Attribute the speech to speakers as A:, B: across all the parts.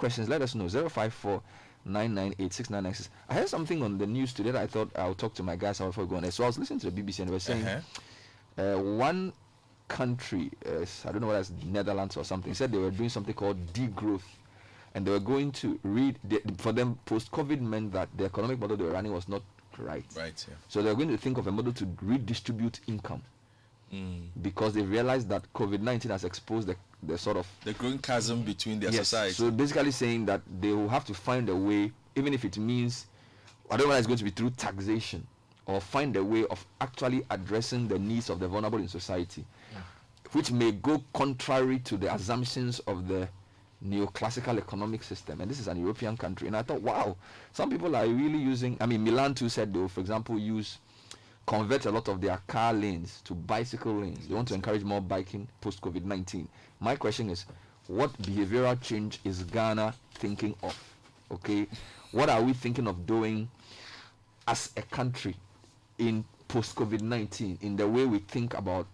A: questions, let us know. 054 I heard something on the news today that I thought I'll talk to my guys before we go on there. So I was listening to the BBC and they were saying one country, I don't know whether it's Netherlands or something, said they were doing something called degrowth, and they were going to for them post-COVID meant that the economic model they were running was not right.
B: Right. Yeah.
A: So they're going to think of a model to redistribute income because they realized that COVID-19 has exposed the sort of
B: the growing chasm between their society.
A: So basically saying that they will have to find a way, even if it means, I don't know whether it's going to be through taxation, or find a way of actually addressing the needs of the vulnerable in society, which may go contrary to the assumptions of the neoclassical economic system. And this is an European country. And I thought, wow, some people are really using, I mean, Milan too said they'll, for example, convert a lot of their car lanes to bicycle lanes. They want to encourage more biking post-COVID-19. My question is, what behavioral change is Ghana thinking of? Okay, what are we thinking of doing as a country in post-COVID-19, in the way we think about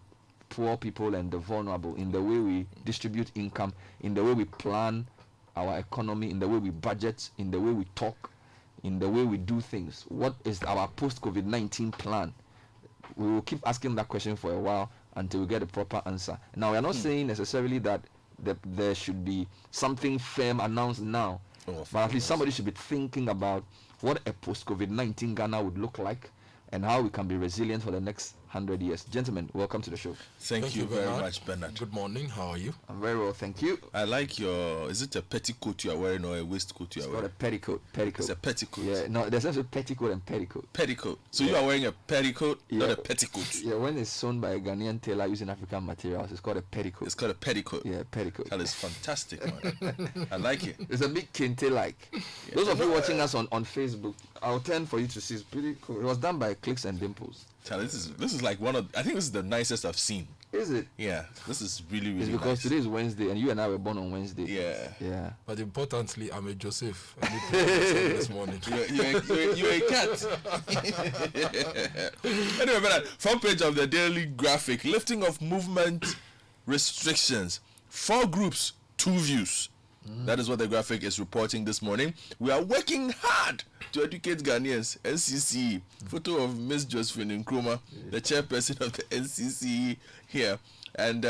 A: poor people and the vulnerable, in the way we distribute income, in the way we plan our economy, in the way we budget, in the way we talk, in the way we do things? What is our post-COVID-19 plan? We will keep asking that question for a while until we get a proper answer. Now, we are not saying necessarily that there should be something firm announced now, but at least somebody should be thinking about what a post-COVID-19 Ghana would look like and how we can be resilient for the next 100 years. Gentlemen, welcome to the show.
B: Thank you very much, Bernard.
C: Good morning. How are you?
A: I'm very well, thank you.
B: I like your, is it a petticoat you are wearing or a waistcoat you are wearing?
A: It's called a petticoat.
B: It's a petticoat.
A: Yeah, no, there's also petticoat and petticoat.
B: Petticoat. So you are wearing a petticoat, not a petticoat.
A: Yeah, when it's sewn by a Ghanaian tailor using African materials, it's called a petticoat.
B: It's called a petticoat.
A: Yeah, petticoat.
B: That is fantastic, man. I like it.
A: It's a bit kente-like. Yeah. Those of you watching us on Facebook, I'll turn for you to see. It's pretty cool. It was done by Clicks and Dimples.
B: This is like one of, I think this is the nicest I've seen.
A: Is it?
B: Yeah, this is really
A: it's because
B: nice.
A: Today is Wednesday and you and I were born on Wednesday.
B: Yeah.
C: But importantly, I'm a Joseph. I need to this morning.
B: You're a cat. Anyway, but front page of the Daily Graphic: lifting of movement restrictions. 4 groups, 2 views. That is what the graphic is reporting this morning. We are working hard to educate Ghanaians. NCC. Photo of Miss Josephine Nkrumah, the chairperson of the NCC here. And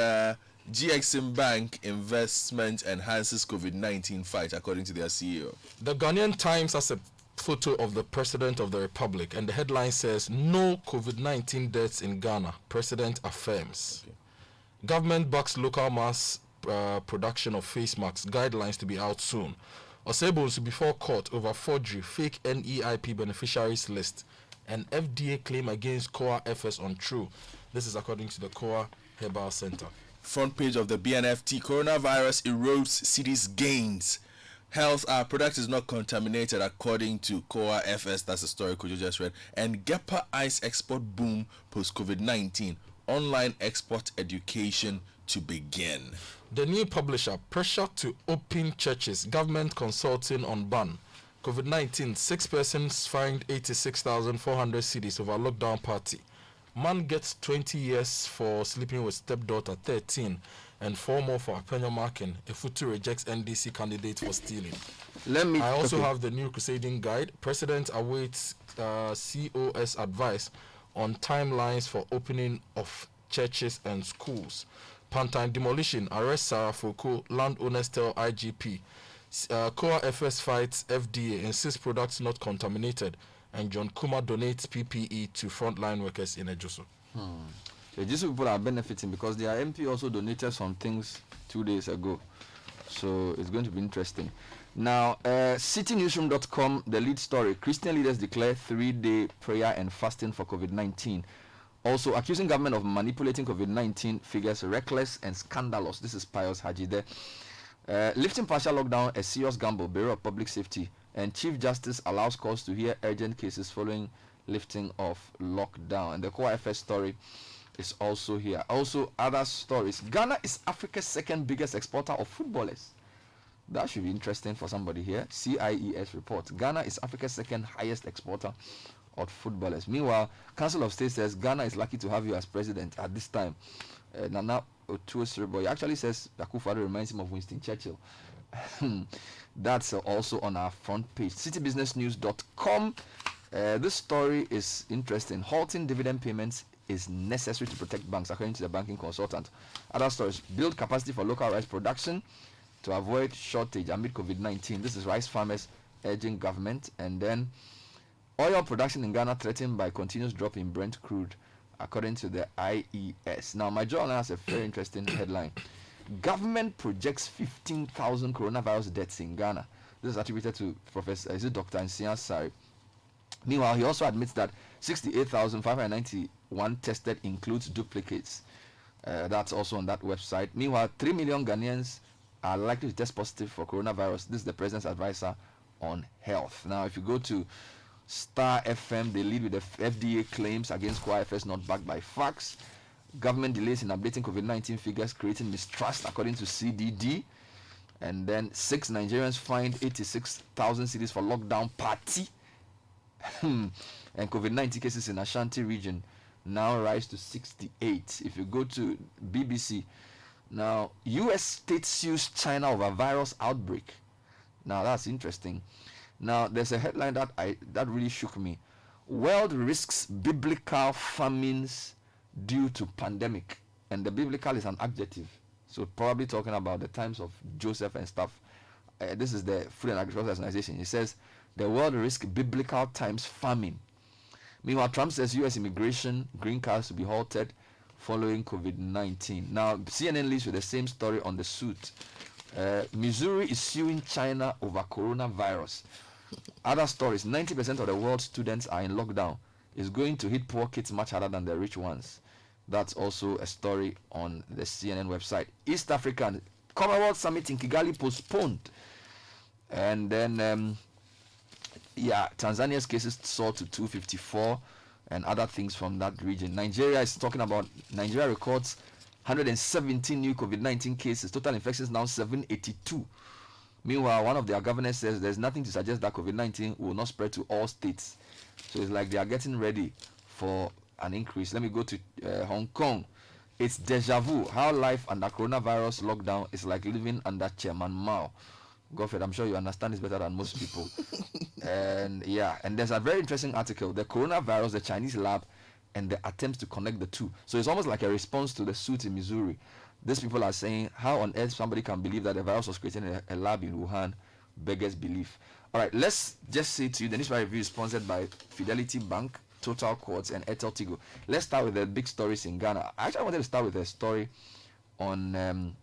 B: GXIM Bank investment enhances COVID-19 fight, according to their CEO.
C: The Ghanaian Times has a photo of the President of the Republic, and the headline says, "No COVID-19 deaths in Ghana, President affirms." Okay. Government backs local mass production of face masks, guidelines to be out soon. Osebos before court over forgery, fake NEIP beneficiaries list, and FDA claim against COA FS untrue. This is according to the COA Herbal Center.
B: Front page of the BNFT: coronavirus erodes Citi's gains. Health, our product is not contaminated, according to COA FS. That's the story you just read. And Gepa ice export boom post COVID-19. Online export education to begin.
C: The new publisher: pressure to open churches, government consulting on ban. COVID-19, 6 persons fined 86,400 cedis over lockdown party. Man gets 20 years for sleeping with stepdaughter 13, and 4 more for Apenyo marking. Efutu rejects NDC candidate for stealing. I also have the new crusading guide. President awaits COS advice on timelines for opening of churches and schools. Pantine demolition, arrest Sarah Foucault, landowners tell IGP. COA FS fights FDA, insists products not contaminated. And John Kuma donates PPE to frontline workers in Ejoso.
A: The Ejoso people are benefiting because their MP also donated some things 2 days ago. So it's going to be interesting. Now, CitiNewsroom.com, the lead story: Christian leaders declare 3-day prayer and fasting for COVID-19. Also accusing government of manipulating COVID-19 figures, reckless and scandalous. This is Pius Haji there. Lifting partial lockdown, a serious gamble, Bureau of Public Safety. And Chief Justice allows courts to hear urgent cases following lifting of lockdown. And the COA FS story is also here. Also, other stories. Ghana is Africa's 2nd biggest exporter of footballers. That should be interesting for somebody here. CIES report: Ghana is Africa's 2nd highest exporter of footballers. Meanwhile, Council of State says Ghana is lucky to have you as president at this time. Nana Otuo Siriboy actually says Akufo-Addo reminds him of Winston Churchill. That's also on our front page. Citybusinessnews.com. This story is interesting. Halting dividend payments is necessary to protect banks, according to the banking consultant. Other stories: build capacity for local rice production to avoid shortage amid COVID-19. This is rice farmers urging government. And then oil production in Ghana threatened by continuous drop in Brent crude, according to the IES. Now, my journal has a very interesting headline. Government projects 15,000 coronavirus deaths in Ghana. This is attributed to Dr. Nsia Sari. Meanwhile, he also admits that 68,591 tested includes duplicates. That's also on that website. Meanwhile, 3 million Ghanaians are likely to test positive for coronavirus. This is the president's advisor on health. Now, if you go to Star FM, they lead with the FDA claims against QIFS not backed by facts. Government delays in updating COVID-19 figures creating mistrust, according to CDD. And then 6 Nigerians fined 86,000 cedis for lockdown party. And COVID-19 cases in Ashanti region now rise to 68. If you go to BBC, now US state sues China over virus outbreak. Now that's interesting. Now there's a headline that really shook me. World risks biblical famines due to pandemic, and the biblical is an adjective, so probably talking about the times of Joseph and stuff. This is the Food and Agriculture Organization. It says the world risks biblical times famine. Meanwhile, Trump says US immigration green cards to be halted following COVID-19. Now, CNN leads with the same story on the suit. Missouri is suing China over coronavirus. Other stories: 90% of the world's students are in lockdown. It's going to hit poor kids much harder than the rich ones. That's also a story on the CNN website. East African Commonwealth Summit in Kigali postponed. And then, Tanzania's cases soared to 254 and other things from that region. Nigeria records 117 new COVID-19 cases. Total infections now 782. Meanwhile, one of their governors says there's nothing to suggest that COVID-19 will not spread to all states. So it's like they are getting ready for an increase. Let me go to Hong Kong. It's deja vu. How life under coronavirus lockdown is like living under Chairman Mao. Godfrey, I'm sure you understand this better than most people. And there's a very interesting article. The coronavirus, the Chinese lab, and the attempts to connect the two. So it's almost like a response to the suit in Missouri. These people are saying, how on earth somebody can believe that the virus was created in a lab in Wuhan? Beggars belief. All right, let's just say to you, the newspaper review is sponsored by Fidelity Bank, Total Quartz, and Airtel Tigo. Let's start with the big stories in Ghana. I wanted to start with a story on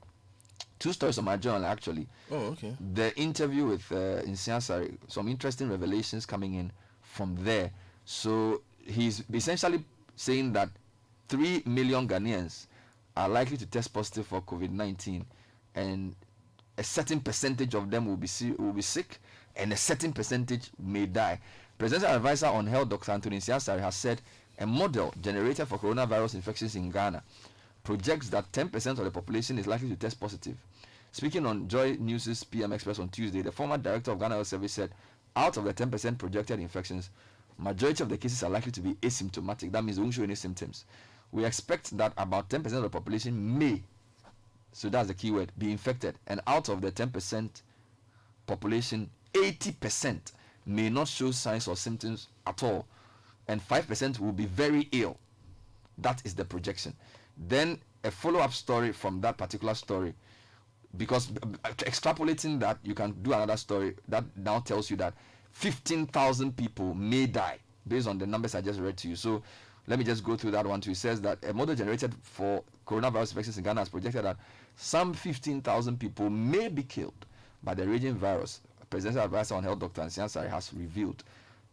A: two stories on my journal, actually.
B: Oh, okay.
A: The interview with Nsiansari, some interesting revelations coming in from there. So he's essentially saying that 3 million Ghanaians are likely to test positive for COVID-19, and a certain percentage of them will be sick, and a certain percentage may die. Presidential advisor on health, Dr. Anthony Nsiansari, has said a model generated for coronavirus infections in Ghana projects that 10% of the population is likely to test positive. Speaking on Joy News' PM Express on Tuesday, the former director of Ghana Health Service said, out of the 10% projected infections, majority of the cases are likely to be asymptomatic. That means they won't show any symptoms. We expect that about 10% of the population may, so that's the key word, be infected. And out of the 10% population, 80% may not show signs or symptoms at all. And 5% will be very ill. That is the projection. Then a follow-up story from that particular story, because extrapolating that, you can do another story that now tells you that 15,000 people may die based on the numbers I just read to you. So let me just go through that one too. It says that a model generated for coronavirus infections in Ghana has projected that some 15,000 people may be killed by the raging virus. Presidential advisor on health, Dr. Nsiansari, has revealed.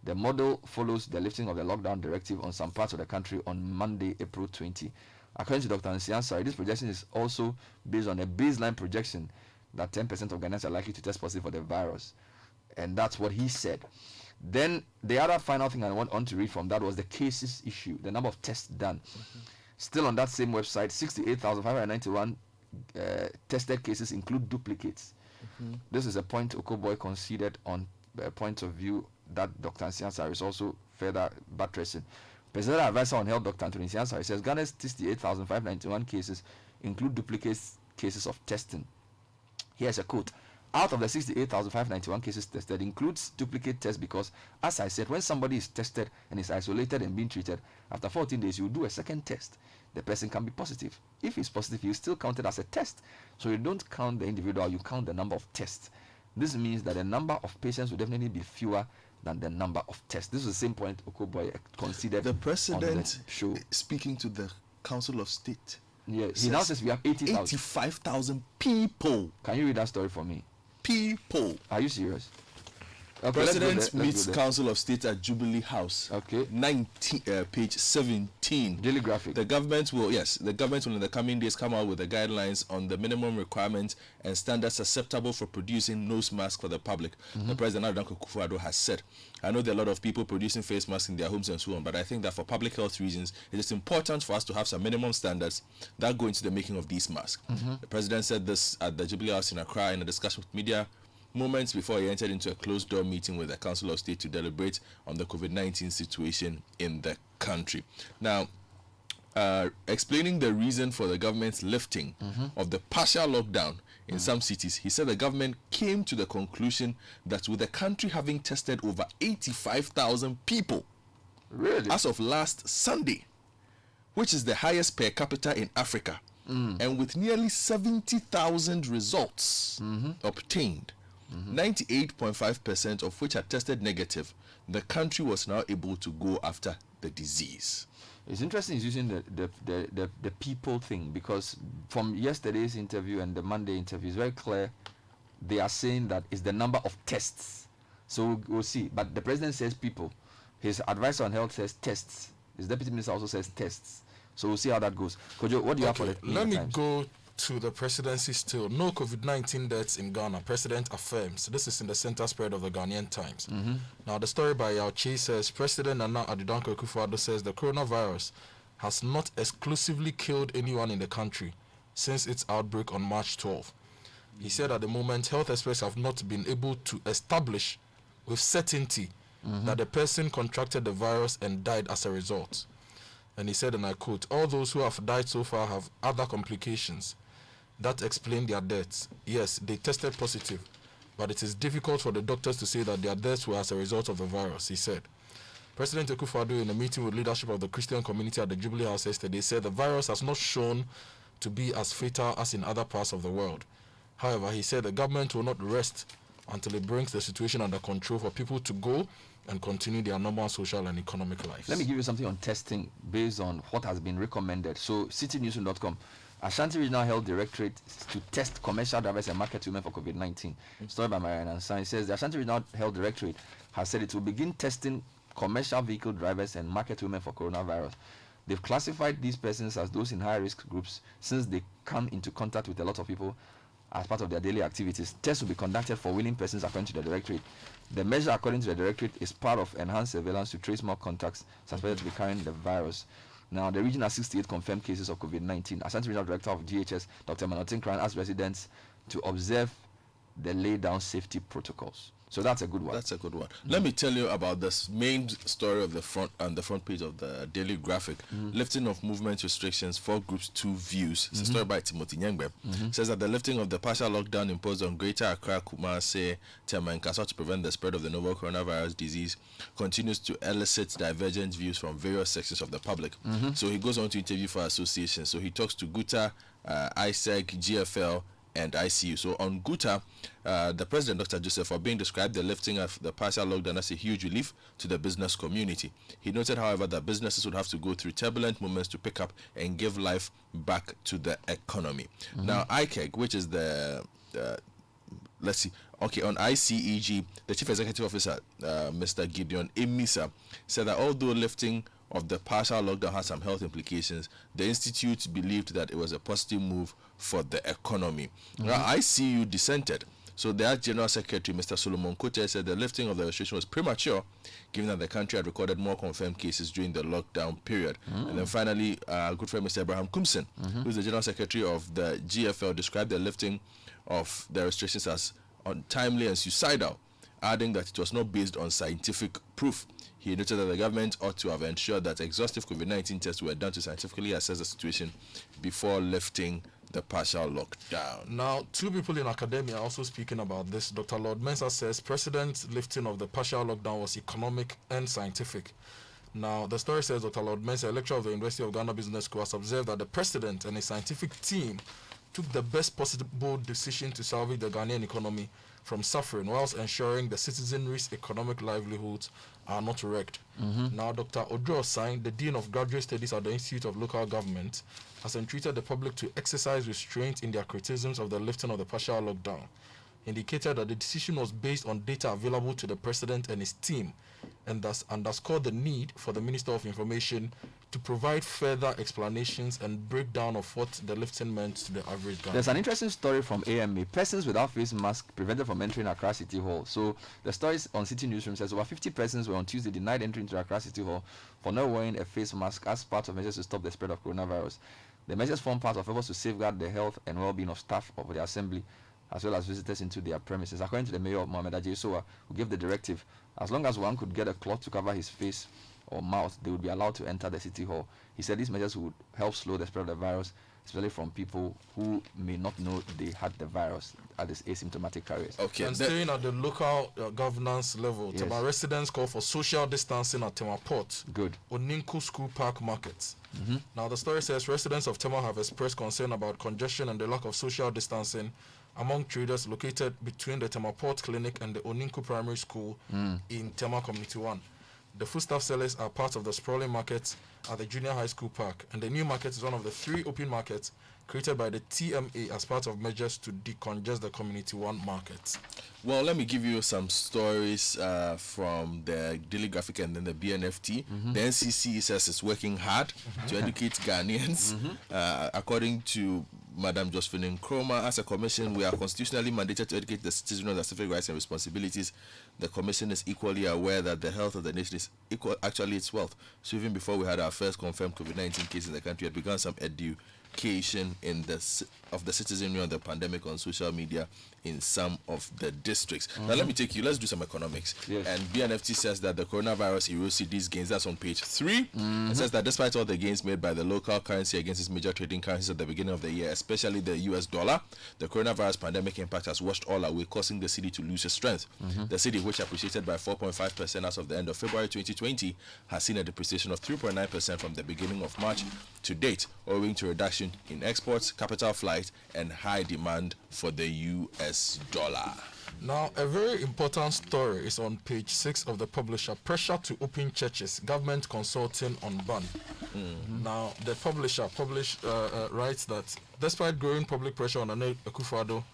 A: The model follows the lifting of the lockdown directive on some parts of the country on Monday, April 20. According to Dr. Nsiansari, this projection is also based on a baseline projection that 10% of Ghanaians are likely to test positive for the virus. And that's what he said. Then the other final thing I want to read from that was the cases issue, the number of tests done. Still on that same website, 68,591 tested cases include duplicates. This is a point Okoboy conceded on a point of view that Dr. Nsiansari is also further buttressing. Presidential advisor on health, Dr. Anthony Nsiansari, says Ghana's 68,591 cases include duplicate cases of testing. Here's a quote. out of the 68,591 cases tested includes duplicate tests because, as I said, when somebody is tested and is isolated and being treated, after 14 days you do a second test. The person can be positive. If he's positive, he's still counted as a test. So you don't count the individual, you count the number of tests. This means that the number of patients will definitely be fewer than the number of tests. This is the same point Okoboy considered.
B: The president
A: show
B: speaking to the Council of State.
A: Yeah, he now says we have
B: 85,000 people.
A: Can you read that story for me?
B: People.
A: Are you serious? Okay,
B: President meets Council of State at Jubilee House.
A: Okay.
B: 19, page 17.
A: Daily Graphic.
B: The government will in the coming days come out with the guidelines on the minimum requirements and standards acceptable for producing nose masks for the public. The President Adanko Akufo-Addo has said, I know there are a lot of people producing face masks in their homes and so on, but I think that for public health reasons, it is important for us to have some minimum standards that go into the making of these masks. The President said this at the Jubilee House in Accra in a discussion with media moments before he entered into a closed-door meeting with the Council of State to deliberate on the COVID-19 situation in the country. Now, explaining the reason for the government's lifting of the partial lockdown in some cities, he said the government came to the conclusion that with the country having tested over 85,000 people as of last Sunday, which is the highest per capita in Africa, and with nearly 70,000 results obtained, 98.5% of which had tested negative, the country was now able to go after the disease.
A: It's interesting he's using the people thing, because from yesterday's interview and the Monday interview, it's very clear they are saying that it's the number of tests. So we'll see. But the president says people. His advisor on health says tests. His deputy minister also says tests. So we'll see how that goes. Kojo, what do you have for the
C: Let me go to the presidency still. No COVID-19 deaths in Ghana. President affirms. This is in the center spread of the Ghanaian Times. Now, the story by Yao Chi says, President Nana Adanko Akufo-Addo says the coronavirus has not exclusively killed anyone in the country since its outbreak on March 12. He said at the moment, health experts have not been able to establish with certainty that the person contracted the virus and died as a result. And he said, and I quote, all those who have died so far have other complications that explain their deaths. Yes, they tested positive, but it is difficult for the doctors to say that their deaths were as a result of the virus, he said. President Akufo-Addo, in a meeting with leadership of the Christian community at the Jubilee House yesterday, said the virus has not shown to be as fatal as in other parts of the world. However, he said the government will not rest until it brings the situation under control for people to go and continue their normal social and economic lives.
A: Let me give you something on testing based on what has been recommended. So, citynewsroom.com, Ashanti Regional Health Directorate to test commercial drivers and market women for COVID-19. Story by Mariana Ansan says the Ashanti Regional Health Directorate has said it will begin testing commercial vehicle drivers and market women for coronavirus. They've classified these persons as those in high-risk groups since they come into contact with a lot of people as part of their daily activities. Tests will be conducted for willing persons according to the directorate. The measure, according to the directorate, is part of enhanced surveillance to trace more contacts suspected to be carrying the virus. Now, the region has 68 confirmed cases of COVID-19. Ashanti Regional Director of GHS, Dr. Manotin Kran, asked residents to observe the laid-down safety protocols. So that's a good one.
B: That's a good one. Let me tell you about this main story of the front page of the Daily Graphic. Lifting of movement restrictions, 4 groups, 2 views. It's a story by Timothy Nyengbe. Says that the lifting of the partial lockdown imposed on Greater Accra, Kumasi, Tema and Kaswa to prevent the spread of the novel coronavirus disease continues to elicit divergent views from various sections of the public. So he goes on to interview for associations. So he talks to Guta, ISEG, GFL, and ICU. So on Guta, the president, Dr. Joseph Obeng, described the lifting of the partial lockdown as a huge relief to the business community. He noted, however, that businesses would have to go through turbulent moments to pick up and give life back to the economy. Now, ICEG, which is the on ICEG, the Chief Executive Officer, Mr. Gideon Emisa, said that although lifting of the partial lockdown has some health implications, the institute believed that it was a positive move for the economy. Now, ICU dissented. So their General Secretary, Mr. Solomon Kote, said the lifting of the restriction was premature, given that the country had recorded more confirmed cases during the lockdown period. And then finally, good friend Mr. Abraham Kumsen, who is the General Secretary of the GFL, described the lifting of the restrictions as untimely and suicidal, adding that it was not based on scientific proof. He noted that the government ought to have ensured that exhaustive COVID-19 tests were done to scientifically assess the situation before lifting the partial lockdown.
C: Now, two people in academia are also speaking about this. Dr. Lord Mensah says President's lifting of the partial lockdown was economic and scientific. Now, the story says Dr. Lord Mensah, a lecturer of the University of Ghana Business School, has observed that the President and his scientific team took the best possible decision to salvage the Ghanaian economy from suffering whilst ensuring the citizenry's economic livelihoods are not wrecked. Now, Dr. Ojo Osai, the Dean of Graduate Studies at the Institute of Local Government, has entreated the public to exercise restraint in their criticisms of the lifting of the partial lockdown. He indicated that the decision was based on data available to the President and his team, and thus underscored the need for the Minister of Information to provide further explanations and breakdown of what the lifting meant to the average Ghanaian.
A: There's an interesting story from AMA. Persons without face mask prevented from entering Accra City Hall. So the stories on City Newsroom says over 50 persons were on Tuesday denied entry into Accra City Hall for not wearing a face mask as part of measures to stop the spread of coronavirus. The measures form part of efforts to safeguard the health and well-being of staff of the assembly, as well as visitors into their premises. According to the mayor, Mohamed Ajesoa, who gave the directive, as long as one could get a cloth to cover his face or mouth, they would be allowed to enter the city hall. He said these measures would help slow the spread of the virus, especially from people who may not know they had the virus, as asymptomatic carriers.
B: Okay.
C: And staying at the local governance level,
A: Yes.
C: Tema residents call for social distancing at Tema Port,
A: Good.
C: Oninku School Park Market. Now, the story says residents of Tema have expressed concern about congestion and the lack of social distancing among traders located between the Tema Port Clinic and the Oninku Primary School in Tema Community 1. The foodstuff sellers are part of the sprawling market at the Junior High School Park, and the new market is one of the 3 open markets created by the TMA as part of measures to decongest the Community 1 market.
B: Well, let me give you some stories from the Daily Graphic and then the BNFT. The NCC says it's working hard to educate Ghanaians. According to Madam Josephine Nkrumah, as a commission, we are constitutionally mandated to educate the citizens on their civic rights and responsibilities. The commission is equally aware that the health of the nation is actually its wealth. So even before we had our first confirmed COVID-19 case in the country, we had begun some education of the citizenry on the pandemic on social media in some of the districts. Now let's do some economics.
A: Yes.
B: And BNFT says that the coronavirus eroded these gains. That's on page 3. It says that despite all the gains made by the local currency against its major trading currencies at the beginning of the year, especially the US dollar, the coronavirus pandemic impact has washed all away, causing the city to lose its strength. The city, which appreciated by 4.5% as of the end of February 2020, has seen a depreciation of 3.9% from the beginning of March to date, owing to reduction in exports, capital flight, and high demand for the US dollar.
C: Now, a very important story is on page 6 of the publisher. Pressure to open churches, government consulting on ban. Now, the publisher writes that despite growing public pressure on Nana Akufo-Addo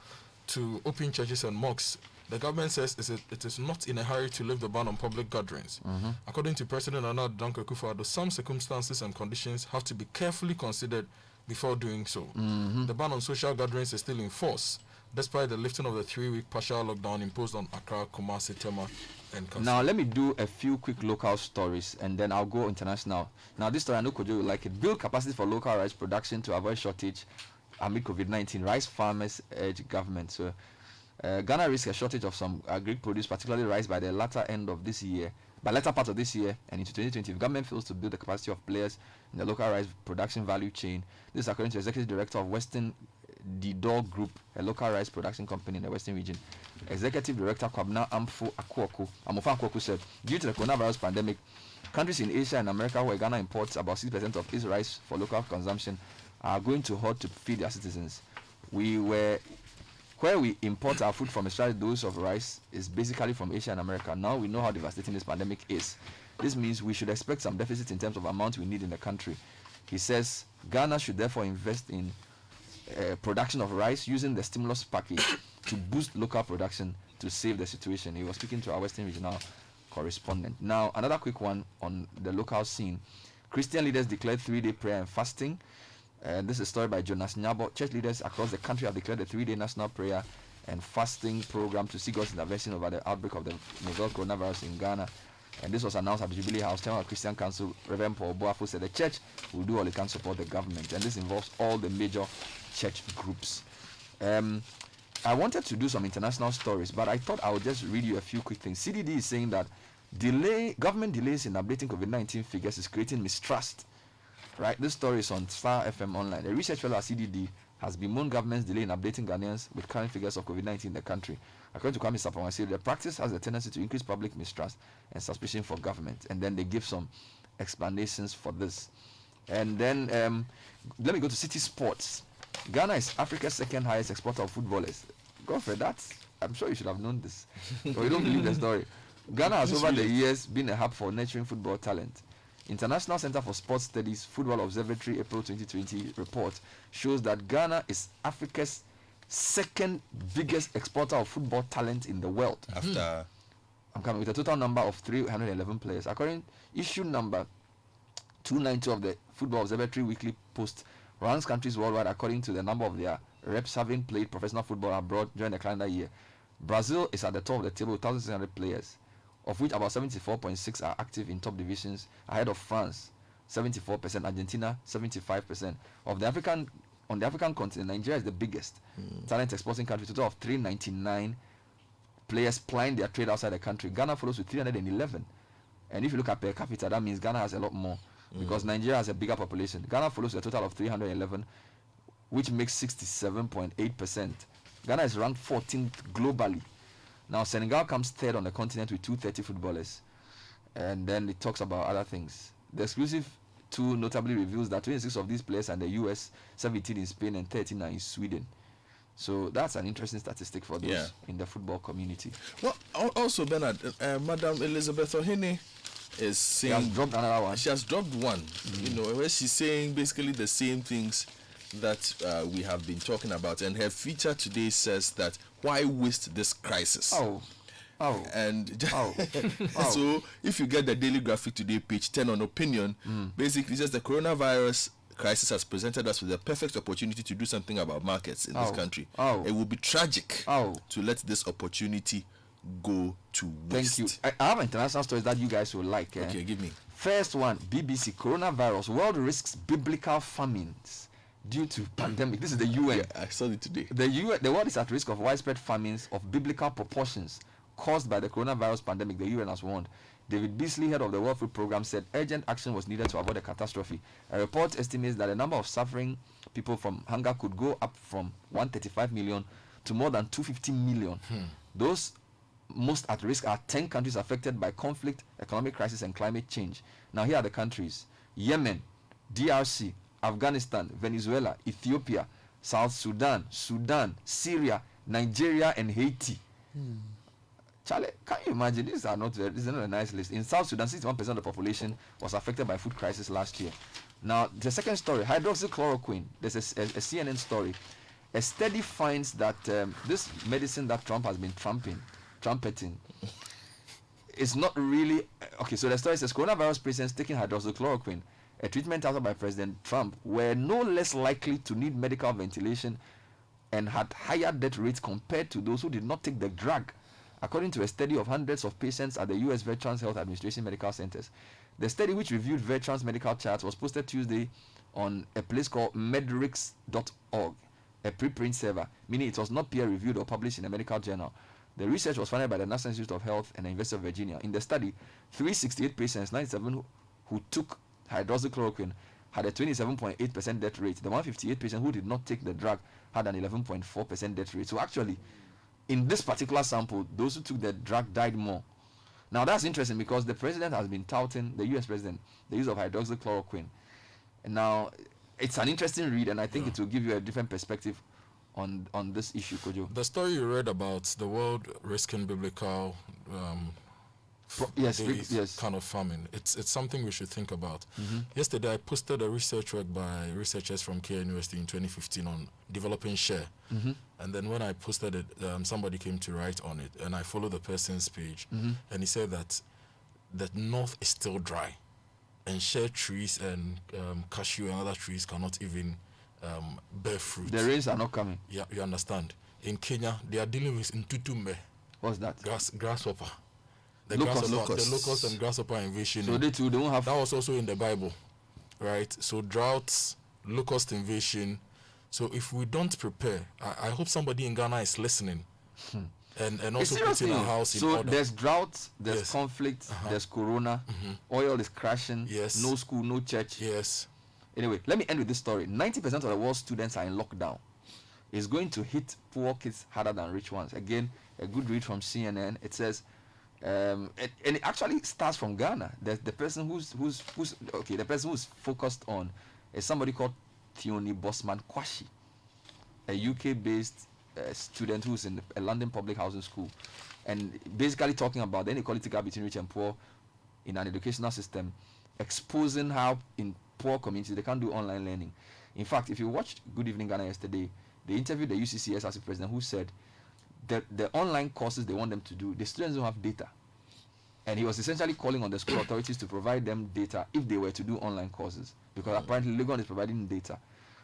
C: to open churches and mosques, the government says it is not in a hurry to lift the ban on public gatherings. According to President Nana Akufo-Addo, some circumstances and conditions have to be carefully considered before doing so. The ban on social gatherings is still in force, despite the lifting of the 3-week partial lockdown imposed on Accra, Kumasi, Tema, and Kasua.
A: Now, let me do a few quick local stories, and then I'll go international. Now, this story, I know Kojo will like it. Build capacity for local rice production to avoid shortage amid COVID-19. Rice farmers urge government. So, Ghana risks a shortage of some agri produce, particularly rice, by the latter part of this year and into 2020. If government fails to build the capacity of players in the local rice production value chain, this is according to Executive Director of Western Didor Group, a local rice production company in the Western region. Executive Director Kwabena Amofa Akwoku said, due to the coronavirus pandemic, countries in Asia and America where Ghana imports about 6% of its rice for local consumption are going to halt to feed their citizens. Where we import our food from, especially those of rice, is basically from Asia and America. Now we know how devastating this pandemic is. This means we should expect some deficit in terms of amount we need in the country. He says Ghana should therefore invest in production of rice using the stimulus package to boost local production to save the situation. He was speaking to our Western Regional correspondent. Now, another quick one on the local scene. Christian leaders declared 3-day prayer and fasting. This is a story by Jonas Nyabo. Church leaders across the country have declared a 3-day national prayer and fasting program to see God's intervention over the outbreak of the novel coronavirus in Ghana. And this was announced at the Jubilee House. Chairman of Christian Council, Reverend Paul Boafo, said the church will do all it can to support the government. And this involves all the major church groups. I wanted to do some international stories, but I thought I would just read you a few quick things. CDD is saying that government delays in updating COVID-19 figures is creating mistrust. Right, this story is on Star FM Online. A research fellow at CDD, has bemoaned government's delay in updating Ghanaians with current figures of COVID-19 in the country. According to Kwame Sapawasi, the practice has a tendency to increase public mistrust and suspicion for government. And then they give some explanations for this. And then let me go to Citi Sports. Ghana is Africa's second highest exporter of footballers. Godfrey, I'm sure you should have known this. But you don't believe the story. Ghana has over the years been a hub for nurturing football talent. International Center for Sports Studies Football Observatory April 2020 report shows that Ghana is Africa's second biggest exporter of football talent in the world.
B: After
A: I'm coming with a total number of 311 players. According issue number 292 of the Football Observatory Weekly Post ranks countries worldwide according to the number of their reps having played professional football abroad during the calendar year. Brazil is at the top of the table with 1,600 players, of which about 74.6 are active in top divisions, ahead of France 74%, Argentina 75%. On the African continent, Nigeria is the biggest talent exporting country, total of 399 players plying their trade outside the country. Ghana follows with 311, and if you look at per capita, that means Ghana has a lot more because Nigeria has a bigger population. Ghana follows with a total of 311, which makes 67.8%. Ghana is ranked 14th globally. Now Senegal comes third on the continent with 230 footballers, and then it talks about other things. The exclusive tool notably reveals that 26 of these players are in the US, 17 in Spain, and 13 are in Sweden. So that's an interesting statistic for those in the football community.
B: Well, also Bernard, Madam Elizabeth Ohene is saying
A: she has dropped another one.
B: She has dropped one. You know, where she's saying basically the same things that we have been talking about, and her feature today says that why waste this crisis? And so if you get the Daily Graphic today, page 10 on opinion, basically says the coronavirus crisis has presented us with the perfect opportunity to do something about markets in this country. It would be tragic to let this opportunity go to waste.
A: Thank you. I have international stories that you guys will like.
B: Okay, give me.
A: First one, BBC, coronavirus, world risks biblical famines due to pandemic. This is the UN.
B: Yeah, I saw it today.
A: The world is at risk of widespread famines of biblical proportions caused by the coronavirus pandemic, the UN has warned. David Beasley, head of the World Food Programme, said urgent action was needed to avoid a catastrophe. A report estimates that the number of suffering people from hunger could go up from 135 million to more than 250 million. Those most at risk are 10 countries affected by conflict, economic crisis, and climate change. Now, here are the countries: Yemen, DRC, Afghanistan, Venezuela, Ethiopia, South Sudan, Syria, Nigeria, and Haiti. Charlie, can you imagine? This is not a nice list. In South Sudan, 61% of the population was affected by food crisis last year. Now, the second story, hydroxychloroquine. There's a CNN story. A study finds that this medicine that Trump has been trumpeting is not really... Okay, so the story says coronavirus patients taking hydroxychloroquine, a treatment touted by President Trump, were no less likely to need medical ventilation and had higher death rates compared to those who did not take the drug, according to a study of hundreds of patients at the U.S. Veterans Health Administration medical centers. The study, which reviewed veterans' medical charts, was posted Tuesday on a place called medrix.org, a preprint server, meaning it was not peer-reviewed or published in a medical journal. The research was funded by the National Institute of Health and the University of Virginia. In the study, 368 patients, 97 who took hydroxychloroquine, had a 27.8% death rate. The 158 patients who did not take the drug had an 11.4% death rate. So actually, in this particular sample, those who took the drug died more. Now that's interesting because the president has been touting, the US president, the use of hydroxychloroquine. And now it's an interesting read, and I think it will give you a different perspective on this issue, Kojo.
C: The story you read about the world risking biblical
A: yes,
C: kind of famine. It's something we should think about. Yesterday, I posted a research work by researchers from K University in 2015 on developing share. And then when I posted it, somebody came to write on it, and I followed the person's page, and he said that the north is still dry, and share trees and cashew and other trees cannot even bear fruit.
A: The rains are not coming.
C: Yeah, you understand. In Kenya, they are dealing with ntutume.
A: What's that?
C: Grasshopper. The
A: Locusts.
C: locust and grasshopper invasion.
A: So they too don't have...
C: That was also in the Bible, right? So droughts, locust invasion. So if we don't prepare, I hope somebody in Ghana is listening and also putting our house in order.
A: So there's drought, there's conflict, there's corona, oil is crashing, no school, no church.
C: Yes.
A: Anyway, let me end with this story. 90% of the world's students are in lockdown. is going to hit poor kids harder than rich ones. Again, a good read from CNN. It says, and it actually starts from Ghana. The person who's okay. The person who's focused on is somebody called Theoni Bosman Kwashi, a UK-based student who's in a London public housing school, and basically talking about the inequality gap between rich and poor in an educational system, exposing how in poor communities they can't do online learning. In fact, if you watched Good Evening Ghana yesterday, they interviewed the UCCS as a president who said that the online courses they want them to do, the students don't have data. And he was essentially calling on the school authorities to provide them data if they were to do online courses, because apparently Legon is providing data.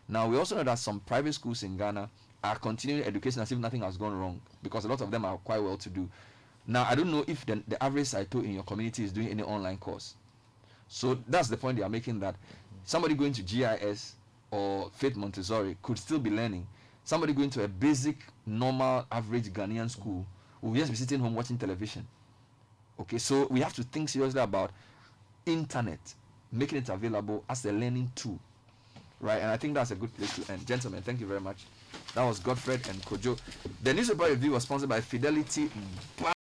A: Now, we also know that some private schools in Ghana are continuing education as if nothing has gone wrong, because a lot of them are quite well to do. Now, I don't know if the average Saito in your community is doing any online course. So that's the point they are making, that somebody going to GIS or Faith Montessori could still be learning. Somebody going to a basic, normal, average Ghanaian school will just be sitting home watching television. Okay, so we have to think seriously about internet, making it available as a learning tool, right? And I think that's a good place to end. Gentlemen, thank you very much. That was Godfred and Kojo. The newspaper review was sponsored by Fidelity